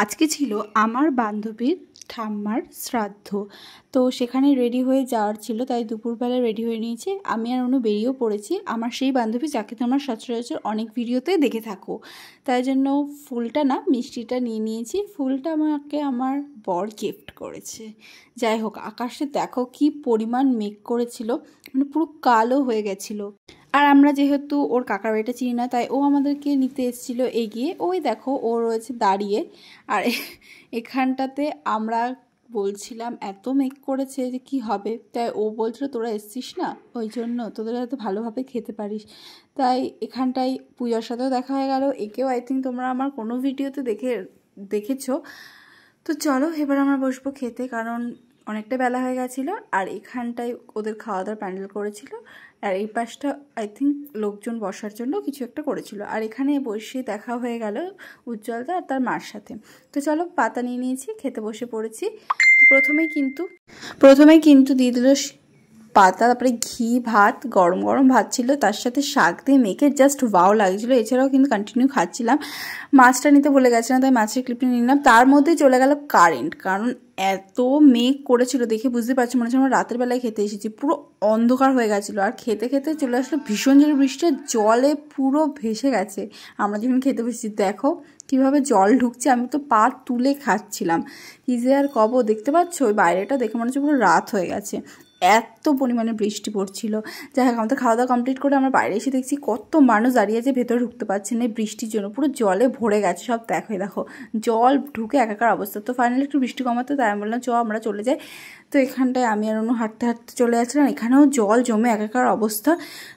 আজকে ছিল আমার বান্ধবীর ঠাম্মার শ্রাদ্ধ। তো সেখানে রেডি হয়ে যাওয়ার ছিল, তাই দুপুরবেলা রেডি হয়ে নিয়েছি। আমি আর অনু বেরিয়েও পড়েছি। আমার সেই বান্ধবী যাকে তোমরা সচরাচর অনেক ভিডিওতে দেখে থাকো, তাই জন্য ফুলটা না মিষ্টিটা নিয়ে নিয়েছি। ফুলটা আমাকে আমার বর গিফট করেছে। যাই হোক, আকাশে দেখো কি পরিমাণ মেঘ করেছিল, মানে পুরো কালো হয়ে গেছিলো। আর আমরা যেহেতু ওর কাকার বাড়িটা চিনি না, তাই ও আমাদেরকে নিতে এসেছিলো এগিয়ে। ওই দেখো ও রয়েছে দাঁড়িয়ে। আর এখানটাতে আমরা বলছিলাম এত মেঘ করেছে যে কি হবে, তাই ও বলছিল তোরা এসছিস না, ওই জন্য তোদের হয়তো ভালোভাবে খেতে পারিস। তাই এখানটায় পূজার সাথেও দেখা হয়ে গেল। একেও আই থিঙ্ক তোমরা আমার কোনো ভিডিওতে দেখেছো। তো চলো এবার আমরা বসবো খেতে, কারণ অনেকটা বেলা হয়ে গেছিলো। আর এখানটায় ওদের খাওয়া দাওয়ার প্যান্ডেল করেছিল, আর এই পাশটা আই থিঙ্ক লোকজন বসার জন্য কিছু একটা করেছিল। আর এখানে বসে দেখা হয়ে গেল উজ্জ্বলদা আর তার মার সাথে। তো চলো পাতা নিয়ে নিয়েছি, খেতে বসে পড়েছি। তো প্রথমেই কিন্তু দিয়ে দিল পাতা, তারপরে ঘি, ভাত, গরম গরম ভাত ছিল, তার সাথে শাক দিয়ে মেখে জাস্ট ওয়াও লাগছিলো। এছাড়াও কিন্তু কন্টিনিউ খাচ্ছিলাম। মাছটা নিতে ভুলে গেছিলাম, তাই মাছের ক্লিপটা নিলাম। তার মধ্যে চলে গেল কারেন্ট, কারণ এত মেঘ করেছিল দেখে বুঝতে পারছি মনে হচ্ছে আমরা রাতের বেলায় খেতে এসেছি। পুরো অন্ধকার হয়ে গেছিলো। আর খেতে খেতে চলে আসলো ভীষণ জোরে বৃষ্টি, জলে পুরো ভেসে গেছে। আমরা যখন খেতে বসেছি দেখো কীভাবে জল ঢুকছে, আমি তো পা তুলে খাচ্ছিলাম। কি যে আর কব, দেখতে পাচ্ছ ওই বাইরেটা দেখে মনে হচ্ছে পুরো রাত হয়ে গেছে, এত পরিমাণে বৃষ্টি পড়ছিল। যাই হোক, আমাদের খাওয়া দাওয়া কমপ্লিট করে আমরা বাইরে এসে দেখছি কত মানুষ দাঁড়িয়ে আছে, ভেতরে ঢুকতে পারছে না বৃষ্টির জন্য। পুরো জলে ভরে গেছে সব, দেখো জল ঢুকে একাকার অবস্থা। তো ফাইনালি একটু বৃষ্টি কমাতে, তাই আমি বললাম আমরা চলে যাই। তো এখানটায় আমি আর অন্য হাঁটতে হাঁটতে চলে যাচ্ছিলাম। এখানেও জল জমে একাকার অবস্থা।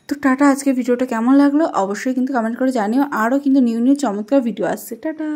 তো টাটা, আজকে ভিডিওটা কেমন লাগলো অবশ্যই কিন্তু কমেন্ট করে জানিও। আরও কিন্তু নিউ চমৎকার ভিডিও আসছে। টাটা।